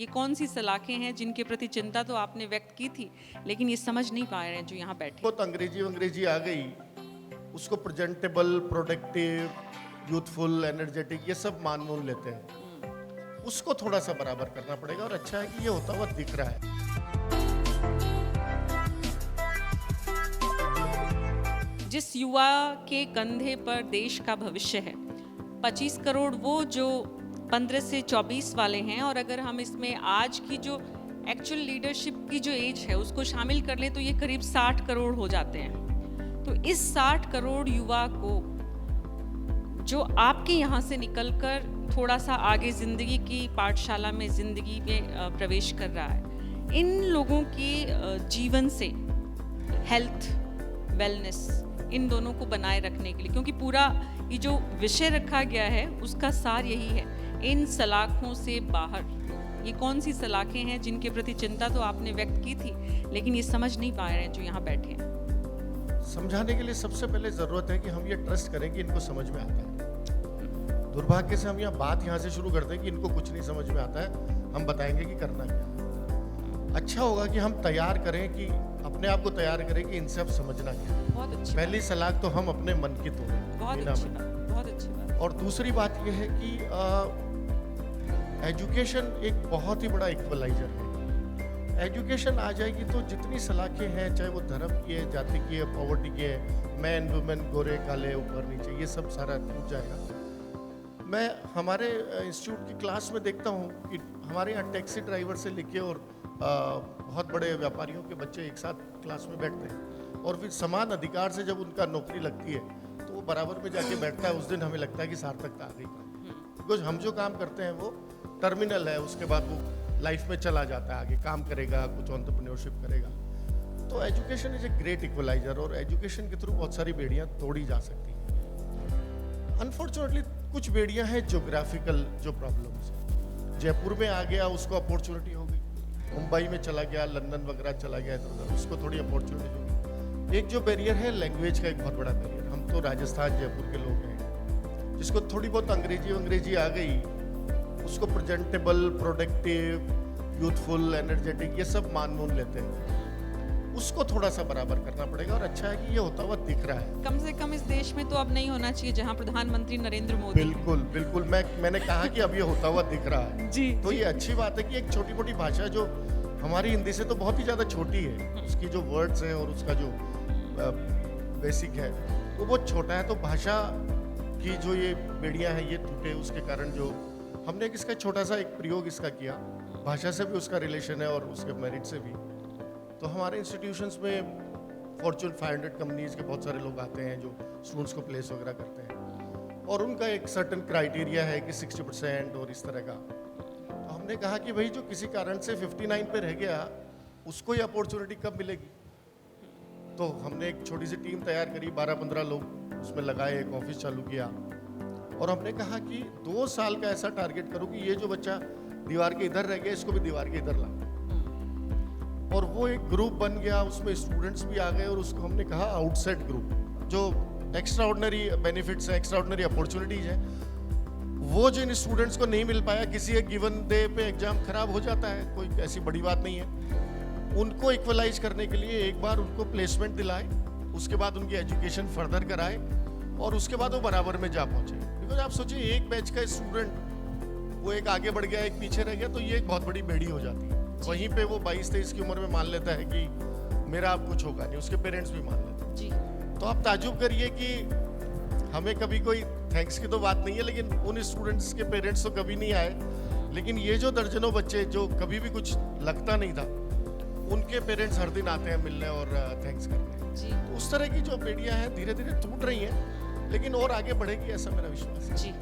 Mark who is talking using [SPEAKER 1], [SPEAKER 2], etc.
[SPEAKER 1] ये कौन सी सलाखें हैं जिनके प्रति चिंता तो आपने व्यक्त की थी, लेकिन ये समझ नहीं पा रहे हैं जो यहाँ बैठे।
[SPEAKER 2] बहुत अंग्रेजी आ गई, उसको प्रेजेंटेबल, प्रोडक्टिव, यूथफुल, एनर्जेटिक ये सब मान मून लेते हैं। उसको थोड़ा सा बराबर करना पड़ेगा और अच्छा है कि ये होता हुआ दिख रहा है।
[SPEAKER 1] जिस युवा के कंधे पर देश का भविष्य है, 25 करोड़ वो जो 15 से 24 वाले हैं, और अगर हम इसमें आज की जो एक्चुअल लीडरशिप की जो एज है उसको शामिल कर लें तो ये करीब 60 करोड़ हो जाते हैं। तो इस 60 करोड़ युवा को जो आपके यहाँ से निकलकर थोड़ा सा आगे जिंदगी की पाठशाला में, जिंदगी में प्रवेश कर रहा है, इन लोगों की जीवन से हेल्थ, वेलनेस, इन दोनों को बनाए रखने के लिए, क्योंकि पूरा ये जो विषय रखा गया है उसका सार यही है, इन सलाखों से बाहर। ये कौन सी सलाखें हैं जिनके प्रति चिंता तो आपने व्यक्त की थी, लेकिन ये समझ नहीं पा रहे हैं जो यहाँ बैठे हैं।
[SPEAKER 2] समझाने के लिए सबसे पहले जरूरत है कि हम ये ट्रस्ट करें कि इनको समझ में आता है। दुर्भाग्य से हम यहाँ से शुरू करते हैं कि इनको कुछ नहीं समझ में आता है, हम बताएंगे कि करना क्या है। अच्छा होगा कि हम तैयार करें, कि अपने आप को तैयार करें कि इनसे अब समझना क्या है।
[SPEAKER 1] बहुत अच्छी
[SPEAKER 2] पहली सलाह तो हम अपने मन की तोड़ें।
[SPEAKER 1] बहुत अच्छी बात, बहुत अच्छी बात।
[SPEAKER 2] और दूसरी बात यह है कि एजुकेशन एक बहुत ही बड़ा इक्वलाइजर है। एजुकेशन आ जाएगी तो जितनी सलाखें हैं, चाहे वो धर्म की है, जाति की है, पॉवर्टी की है, मैन वुमेन, गोरे काले, ऊपर नीचे, ये सब सारा टूट जाएगा। मैं हमारे इंस्टीट्यूट की क्लास में देखता हूँ कि हमारे यहाँ टैक्सी ड्राइवर से लेके और बहुत बड़े व्यापारियों के बच्चे एक साथ क्लास में बैठते हैं, और फिर समान अधिकार से जब उनका नौकरी लगती है तो वो बराबर में जाके बैठता है। उस दिन हमें लगता है कि सार्थकता आ गई, बिकॉज हम जो काम करते हैं वो टर्मिनल है, उसके बाद वो लाइफ में चला जाता है, आगे काम करेगा, कुछ एंटरप्रेन्योरशिप करेगा। तो education is a great equaliser, और एजुकेशन के थ्रू बहुत सारी बेड़ियाँ तोड़ी जा सकती हैं। अनफॉर्चुनेटली कुछ बेड़ियाँ हैं ज्योग्राफिकल, जो प्रॉब्लम्स हैं। जयपुर में आ गया, उसको अपॉर्चुनिटी हो गई, मुंबई में चला गया, लंदन वगैरह चला गया, इधर उसको थोड़ी अपॉर्चुनिटी होगी। एक जो बैरियर है लैंग्वेज का, एक बहुत बड़ा बैरियर। हम तो राजस्थान, जयपुर के लोग हैं, जिसको थोड़ी बहुत अंग्रेजी आ गई, उसको प्रेजेंटेबल, प्रोडक्टिव, यूथफुल, एनर्जेटिक ये सब मान मून लेते हैं। उसको थोड़ा सा बराबर करना पड़ेगा, और अच्छा है कि ये होता हुआ दिख रहा है।
[SPEAKER 1] कम से कम इस देश में तो अब नहीं होना चाहिए जहां प्रधानमंत्री नरेंद्र मोदी।
[SPEAKER 2] बिल्कुल मैंने कहा कि अब ये होता हुआ दिख रहा है
[SPEAKER 1] जी,
[SPEAKER 2] तो ये अच्छी बात है कि एक छोटी मोटी भाषा जो हमारी हिंदी से तो बहुत ही ज़्यादा छोटी है, उसकी जो वर्ड्स हैं और उसका जो बेसिक है वो बहुत छोटा है, तो भाषा की जो ये बेड़ियाँ हैं ये टूटे, उसके कारण जो हमने इसका छोटा सा एक प्रयोग इसका किया, भाषा से भी उसका रिलेशन है और उसके मेरिट से भी। तो हमारे इंस्टीट्यूशंस में फॉर्च्यून 500 कंपनीज के बहुत सारे लोग आते हैं जो स्टूडेंट्स को प्लेस वगैरह करते हैं, और उनका एक सर्टन क्राइटेरिया है कि 60% और इस तरह का। तो हमने कहा कि भाई जो किसी कारण से 59 पे रह गया, उसको ये अपॉर्चुनिटी कब मिलेगी। तो हमने एक छोटी सी टीम तैयार करी, 12-15 लोग उसमें लगाए, एक ऑफिस चालू किया, और हमने कहा कि 2 साल का ऐसा टारगेट करो कि ये जो बच्चा दीवार के इधर रह गया, इसको भी दीवार के इधर ला। और वो एक ग्रुप बन गया, उसमें स्टूडेंट्स भी आ गए, और उसको हमने कहा आउटसेट ग्रुप। जो एक्स्ट्रा ऑर्डिनरी बेनिफिट्स हैं, एक्स्ट्रा ऑर्डिनरी अपॉर्चुनिटीज हैं, वो जिन स्टूडेंट्स को नहीं मिल पाया, किसी एक गिवन डे पे एग्जाम खराब हो जाता है, कोई ऐसी बड़ी बात नहीं है, उनको इक्वलाइज करने के लिए एक बार उनको प्लेसमेंट दिलाए, उसके बाद उनकी एजुकेशन फर्दर कराए, और उसके बाद वो बराबर में जा पहुंचे। बिकॉज आप सोचिए, एक बैच का स्टूडेंट वो एक आगे बढ़ गया, एक पीछे रह गया, तो ये एक बहुत बड़ी बेड़ी हो जाती है। वहीं पे वो 22-23 की उम्र में मान लेता है कि मेरा अब कुछ होगा नहीं, उसके पेरेंट्स भी मान लेते हैं।
[SPEAKER 1] जी।
[SPEAKER 2] तो आप ताजुब करिए कि हमें कभी कोई थैंक्स की तो बात नहीं है, लेकिन उन स्टूडेंट्स के पेरेंट्स तो कभी नहीं आए, लेकिन ये जो दर्जनों बच्चे जो कभी भी कुछ लगता नहीं था, उनके पेरेंट्स हर दिन आते हैं मिलने और थैंक्स करने।
[SPEAKER 1] जी।
[SPEAKER 2] तो उस तरह की जो बेड़ियां हैं धीरे धीरे टूट रही हैं, लेकिन और आगे बढ़ेगी, ऐसा मेरा विश्वास है।
[SPEAKER 1] जी।